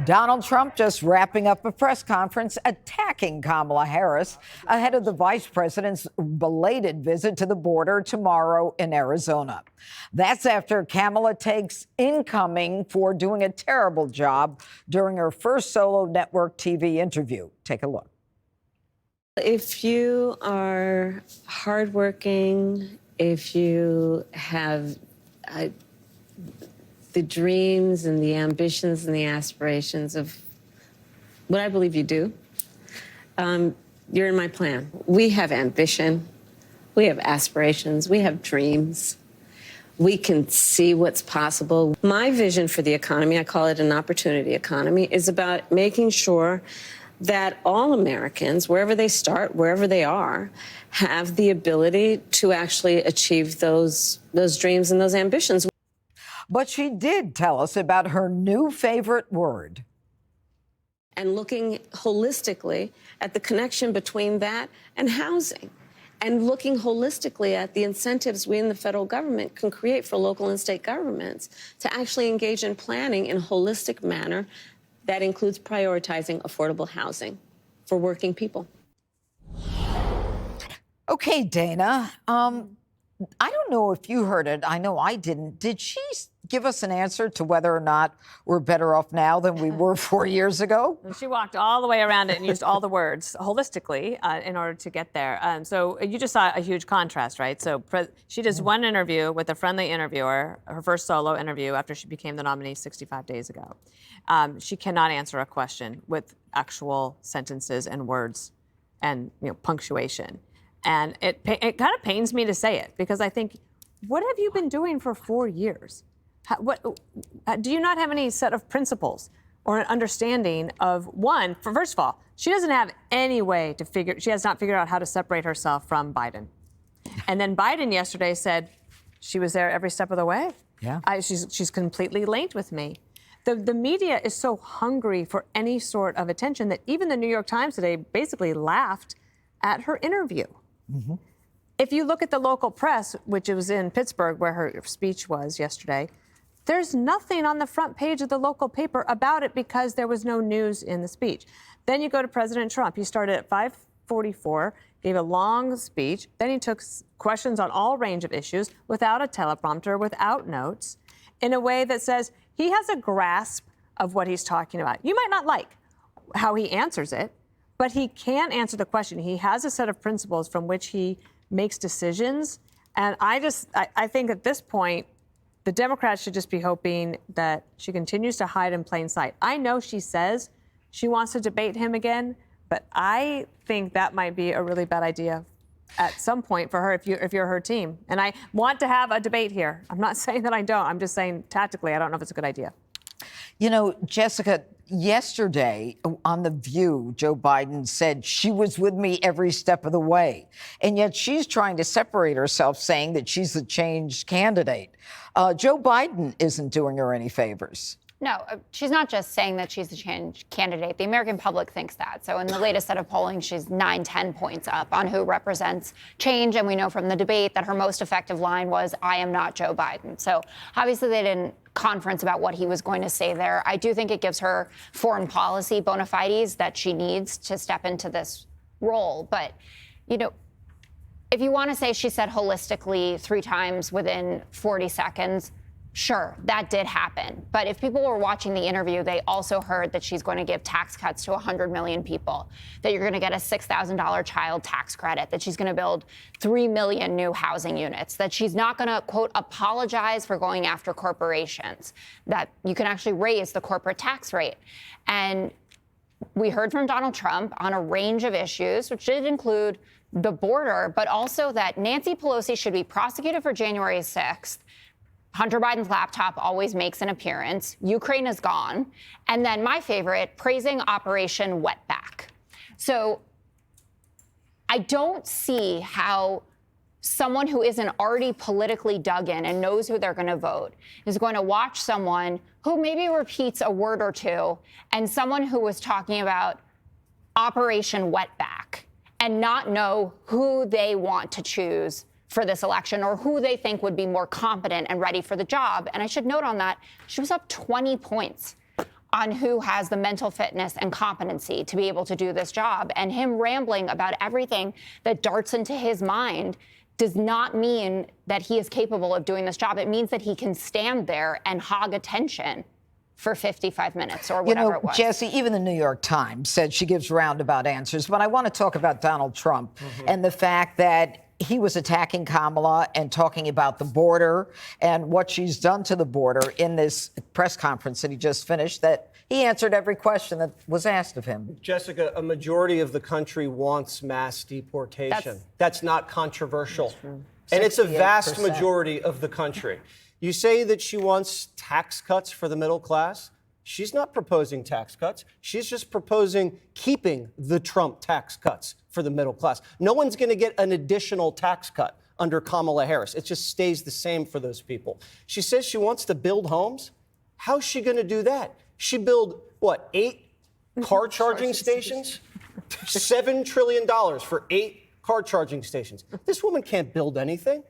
Donald Trump just wrapping up a press conference attacking Kamala Harris ahead of the vice president's belated visit to the border tomorrow in Arizona. That's after Kamala takes incoming for doing a terrible job during her first solo network TV interview. Take a look. If you are hardworking, if you have the dreams and the ambitions and the aspirations of what I believe you do, you're in my plan. We have ambition, we have aspirations, we have dreams. We can see what's possible. My vision for the economy, I call it an opportunity economy, is about making sure that all Americans, wherever they start, wherever they are, have the ability to actually achieve those dreams and those ambitions. But she did tell us about her new favorite word. And looking holistically at the connection between that and housing, and looking holistically at the incentives we in the federal government can create for local and state governments to actually engage in planning in a holistic manner that includes prioritizing affordable housing for working people. Okay, Dana, I don't know if you heard it. I know I didn't. Did she give us an answer to whether or not we're better off now than we were 4 years ago? She walked all the way around it and used all the words holistically in order to get there. So you just saw a huge contrast, right? So she does one interview with a friendly interviewer, her first solo interview after she became the nominee 65 days ago. She cannot answer a question with actual sentences and words and punctuation. And it kind of pains me to say it because I think, what have you been doing for 4 years? Do you not have any set of principles or an understanding of one? First of all, she doesn't have any way to she has not figured out how to separate herself from Biden. And then Biden yesterday said she was there every step of the way. Yeah. She's completely linked with me. The media is so hungry for any sort of attention that even the New York Times today basically laughed at her interview. Mm-hmm. If you look at the local press, which was in Pittsburgh where her speech was yesterday, there's nothing on the front page of the local paper about it because there was no news in the speech. Then you go to President Trump. He started at 5:44, gave a long speech. Then he took questions on all range of issues without a teleprompter, without notes, in a way that says he has a grasp of what he's talking about. You might not like how he answers it, but he can answer the question. He has a set of principles from which he makes decisions. And I think at this point, the Democrats should just be hoping that she continues to hide in plain sight. I know she says she wants to debate him again, but I think that might be a really bad idea at some point for her if you're her team. And I want to have a debate here. I'm not saying that I don't. I'm just saying tactically, I don't know if it's a good idea. You know, Jessica, yesterday on The View, Joe Biden said she was with me every step of the way. And yet she's trying to separate herself, saying that she's the changed candidate. Joe Biden isn't doing her any favors. No, she's not just saying that she's the change candidate. The American public thinks that. So in the latest set of polling, she's 9-10 points up on who represents change. And we know from the debate that her most effective line was, "I am not Joe Biden." So obviously they didn't conference about what he was going to say there. I do think it gives her foreign policy bona fides that she needs to step into this role. But, if you want to say she said holistically 3 times within 40 seconds, sure, that did happen. But if people were watching the interview, they also heard that she's going to give tax cuts to 100 million people, that you're going to get a $6,000 child tax credit, that she's going to build 3 million new housing units, that she's not going to, quote, apologize for going after corporations, that you can actually raise the corporate tax rate. And we heard from Donald Trump on a range of issues, which did include the border, but also that Nancy Pelosi should be prosecuted for January 6th. Hunter Biden's laptop always makes an appearance. Ukraine is gone. And then my favorite, praising Operation Wetback. So I don't see how someone who isn't already politically dug in and knows who they're going to vote is going to watch someone who maybe repeats a word or two and someone who was talking about Operation Wetback and not know who they want to choose for this election or who they think would be more competent and ready for the job. And I should note on that, she was up 20 points on who has the mental fitness and competency to be able to do this job. And him rambling about everything that darts into his mind does not mean that he is capable of doing this job. It means that he can stand there and hog attention for 55 minutes or whatever it was. Jesse, even the New York Times said she gives roundabout answers. But I want to talk about Donald Trump and the fact that he was attacking Kamala and talking about the border and what she's done to the border in this press conference that he just finished, that he answered every question that was asked of him. Jessica, a majority of the country wants mass deportation. That's not controversial. And it's a vast majority of the country. You say that she wants tax cuts for the middle class. She's not proposing tax cuts. She's just proposing keeping the Trump tax cuts for the middle class. No one's going to get an additional tax cut under Kamala Harris. It just stays the same for those people. She says she wants to build homes. How's she going to do that? She build, what, 8 car charging stations? $7 trillion for 8 car charging stations. This woman can't build anything.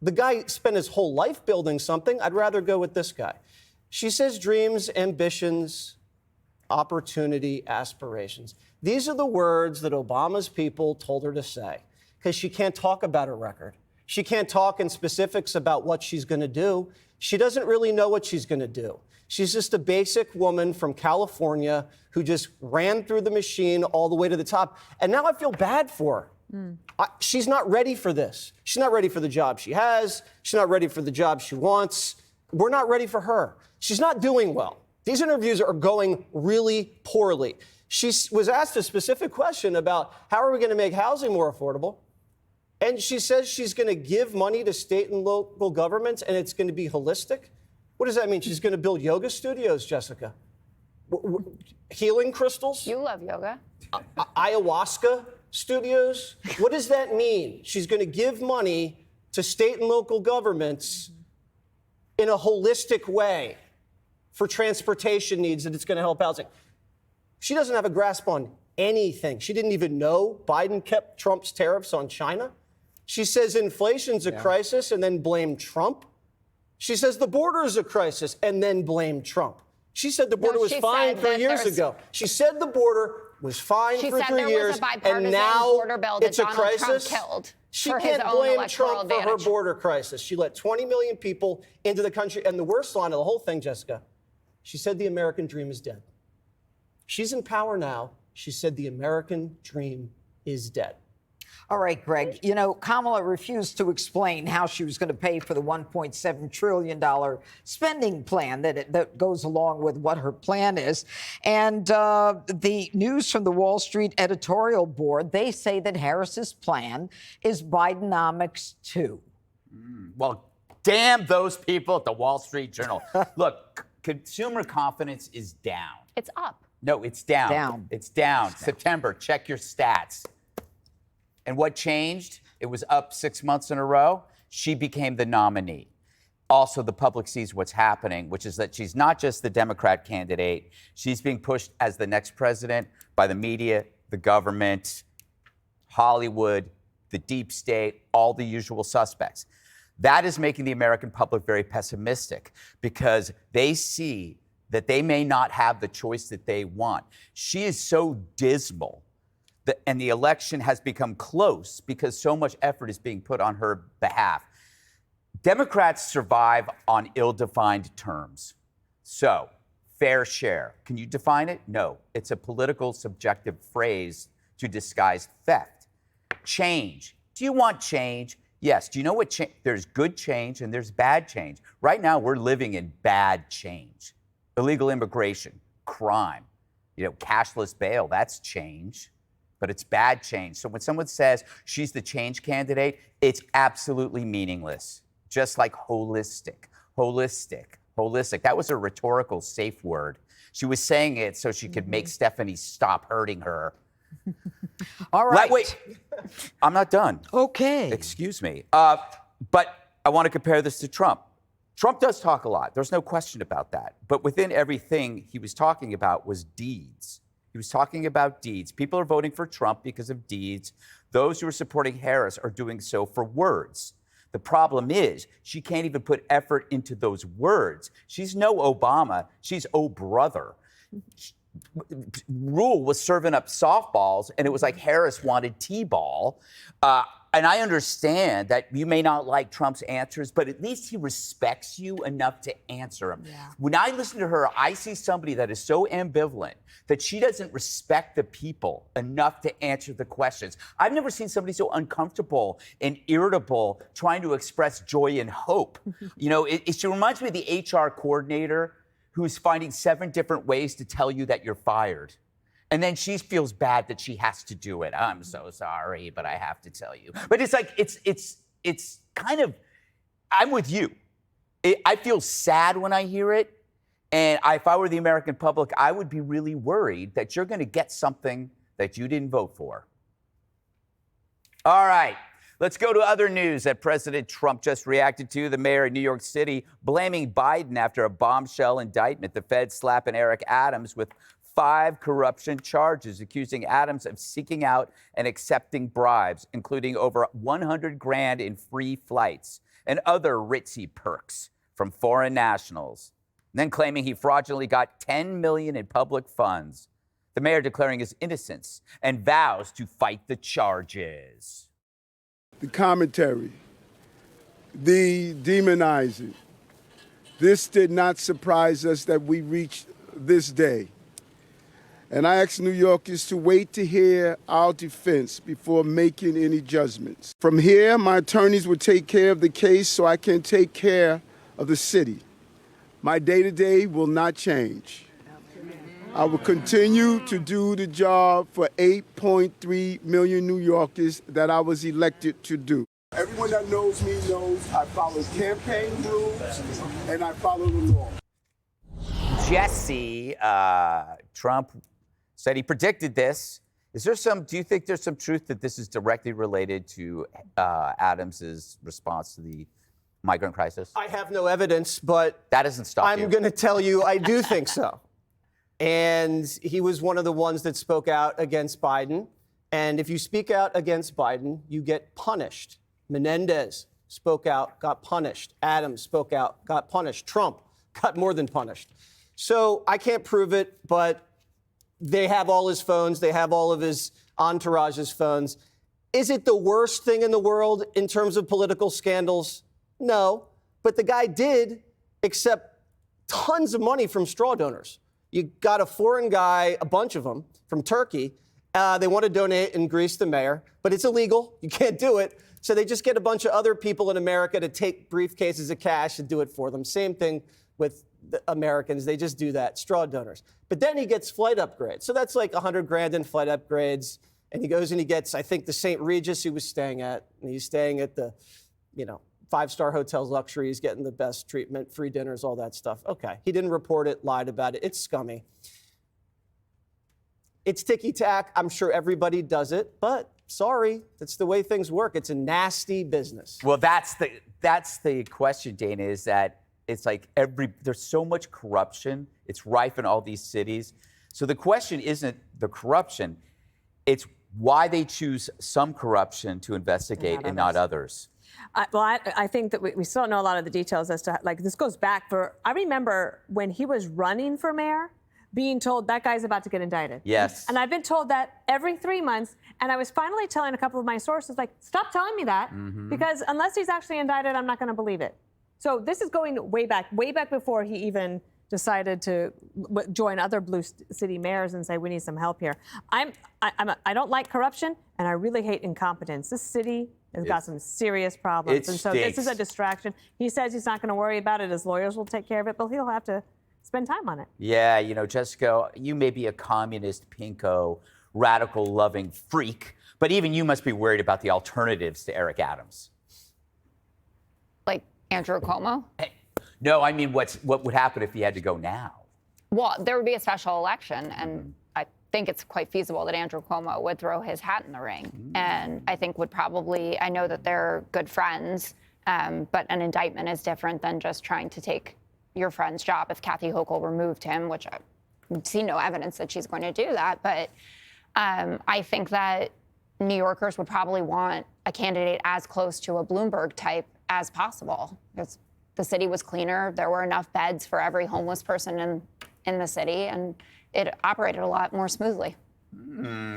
The guy spent his whole life building something. I'd rather go with this guy. She says dreams, ambitions, opportunity, aspirations. These are the words that Obama's people told her to say, because she can't talk about her record. She can't talk in specifics about what she's going to do. She doesn't really know what she's going to do. She's just a basic woman from California who just ran through the machine all the way to the top. And now I feel bad for her. She's not ready for this. She's not ready for the job she has. She's not ready for the job she wants. We're not ready for her. She's not doing well. These interviews are going really poorly. She was asked a specific question about how are we going to make housing more affordable? And she says she's going to give money to state and local governments and it's going to be holistic. What does that mean? She's going to build yoga studios, Jessica? Healing crystals? You love yoga. Ayahuasca studios? What does that mean? She's going to give money to state and local governments in a holistic way for transportation needs, and it's going to help housing. She doesn't have a grasp on anything. She didn't even know Biden kept Trump's tariffs on China. She says inflation's a crisis and then blamed Trump. She says the border is a crisis and then blamed Trump. She said the border was fine 3 years ago. She said the border was fine for 3 years, and now it's a crisis. She can't blame Trump for her border crisis. She let 20 million people into the country. And the worst line of the whole thing, Jessica, she said the American dream is dead. She's in power now. She said the American dream is dead. All right, Greg. You know, Kamala refused to explain how she was going to pay for the $1.7 trillion spending plan that goes along with what her plan is. And the news from the Wall Street editorial board, they say that Harris's plan is Bidenomics 2. Well, damn those people at the Wall Street Journal. Look, consumer confidence is down. It's up. No, it's down. It's down. September, check your stats. And what changed? It was up 6 months in a row. She became the nominee. Also, the public sees what's happening, which is that she's not just the Democrat candidate. She's being pushed as the next president by the media, the government, Hollywood, the deep state, all the usual suspects. That is making the American public very pessimistic because they see that they may not have the choice that they want. She is so dismal. And the election has become close because so much effort is being put on her behalf. Democrats survive on ill-defined terms. So, fair share. Can you define it? No. It's a political subjective phrase to disguise theft. Change. Do you want change? Yes. Do you know what change? There's good change and there's bad change. Right now, we're living in bad change. Illegal immigration, crime, cashless bail, that's change. But it's bad change. So when someone says she's the change candidate, it's absolutely meaningless. Just like holistic. That was a rhetorical safe word. She was saying it so she could make Stephanie stop hurting her. All right. Wait, I'm not done. Okay. Excuse me. But I want to compare this to Trump. Trump does talk a lot. There's no question about that. But within everything he was talking about was deeds. He was talking about deeds. People are voting for Trump because of deeds. Those who are supporting Harris are doing so for words. The problem is she can't even put effort into those words. She's no Obama. She's oh brother. Rule was serving up softballs, and it was like Harris wanted T-ball. And I understand that you may not like Trump's answers, but at least he respects you enough to answer them. Yeah. When I listen to her, I see somebody that is so ambivalent that she doesn't respect the people enough to answer the questions. I've never seen somebody so uncomfortable and irritable trying to express joy and hope. You know, she reminds me of the HR coordinator who's finding 7 different ways to tell you that you're fired. And then she feels bad that she has to do it. I'm so sorry, but I have to tell you. But it's like, it's kind of, I'm with you. I feel sad when I hear it. And if I were the American public, I would be really worried that you're going to get something that you didn't vote for. All right. Let's go to other news that President Trump just reacted to. The mayor of New York City blaming Biden after a bombshell indictment. The feds slapping Eric Adams with 5 corruption charges, accusing Adams of seeking out and accepting bribes, including over $100,000 in free flights and other ritzy perks from foreign nationals. And then claiming he fraudulently got $10 million in public funds. The mayor declaring his innocence and vows to fight the charges. The commentary, the demonizing. This did not surprise us that we reached this day. And I ask New Yorkers to wait to hear our defense before making any judgments. From here, my attorneys will take care of the case so I can take care of the city. My day-to-day will not change. I will continue to do the job for 8.3 million New Yorkers that I was elected to do. Everyone that knows me knows I follow campaign rules and I follow the law. Jesse, Trump said he predicted this. Do you think there's some truth that this is directly related to Adams's response to the migrant crisis? I have no evidence, but that doesn't stop you. I'm going to tell you I do think so. And he was one of the ones that spoke out against Biden. And if you speak out against Biden, you get punished. Menendez spoke out, got punished. Adams spoke out, got punished. Trump got more than punished. So I can't prove it, but they have all his phones. They have all of his entourage's phones. Is it the worst thing in the world in terms of political scandals? No. But the guy did accept tons of money from straw donors. You got a foreign guy, a bunch of them, from Turkey. They want to donate and grease the mayor, but it's illegal. You can't do it. So they just get a bunch of other people in America to take briefcases of cash and do it for them. Same thing with the Americans. They just do that, straw donors. But then he gets flight upgrades. So that's like $100,000 in flight upgrades. And he goes and he gets, I think, the St. Regis he was staying at. And he's staying at the, 5-star hotels, luxury. He's getting the best treatment, free dinners, all that stuff. Okay. He didn't report it, lied about it. It's scummy. It's ticky-tack. I'm sure everybody does it. But sorry, that's the way things work. It's a nasty business. Well, that's the question, Dana, is that it's like there's so much corruption. It's rife in all these cities. So the question isn't the corruption. It's why they choose some corruption to investigate and not others. I think that we still don't know a lot of the details as to, this goes back I remember when he was running for mayor, being told that guy's about to get indicted. Yes. And I've been told that every 3 months. And I was finally telling a couple of my sources, stop telling me that, because unless he's actually indicted, I'm not going to believe it. So this is going way back before he even decided to join other blue city mayors and say, we need some help here. I don't like corruption, and I really hate incompetence. This city has got some serious problems. And so this is a distraction. He says he's not going to worry about it. His lawyers will take care of it, but he'll have to spend time on it. Yeah, Jessica, you may be a communist, pinko, radical-loving freak, but even you must be worried about the alternatives to Eric Adams. Like Andrew Cuomo? Hey, no, I mean, what would happen if he had to go now? Well, there would be a special election, and I think it's quite feasible that Andrew Cuomo would throw his hat in the ring, and I think I know that they're good friends, but an indictment is different than just trying to take your friend's job. If Kathy Hochul removed him, which I see no evidence that she's going to do that, but I think that New Yorkers would probably want a candidate as close to a Bloomberg type as possible. Because the city was cleaner. There were enough beds for every homeless person in the city, and it operated a lot more smoothly.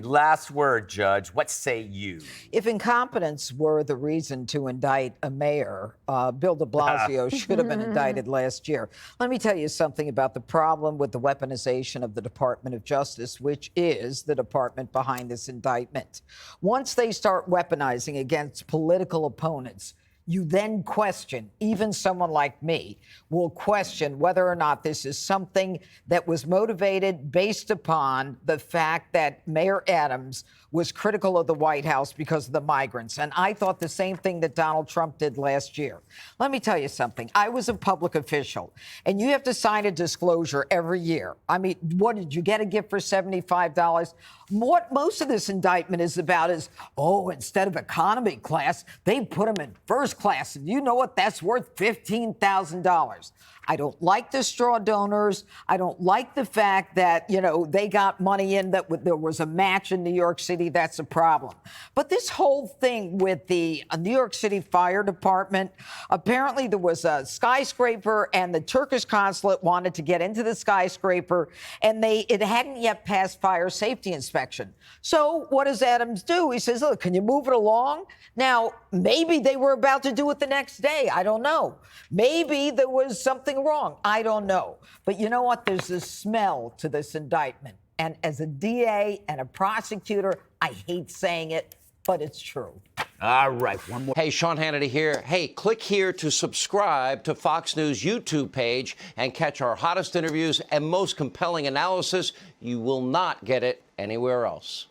Last word, Judge. What say you? If incompetence were the reason to indict a mayor, Bill de Blasio should have been indicted last year. Let me tell you something about the problem with the weaponization of the Department of Justice, which is the department behind this indictment. Once they start weaponizing against political opponents, you then question, even someone like me will question whether or not this is something that was motivated based upon the fact that Mayor Adams was critical of the White House because of the migrants. And I thought the same thing that Donald Trump did last year. Let me tell you something. I was a public official, and you have to sign a disclosure every year. I mean, what did you get a gift for $75? What most of this indictment is about is, oh, instead of economy class, they put them in first class. And you know what? That's worth $15,000. I don't like the straw donors. I don't like the fact that, you know, they got money in, that there was a match in New York City. That's a problem. But this whole thing with the New York City Fire Department, apparently there was a skyscraper and the Turkish consulate wanted to get into the skyscraper, and it hadn't yet passed fire safety inspection. So what does Adams do? He says, look, can you move it along? Now, maybe they were about to do it the next day. I don't know. Maybe there was something wrong. I don't know. But you know what? There's a smell to this indictment. And as a DA and a prosecutor, I hate saying it, but it's true. All right, one more. Hey, Sean Hannity here. Hey, click here to subscribe to Fox News YouTube page and catch our hottest interviews and most compelling analysis. You will not get it anywhere else.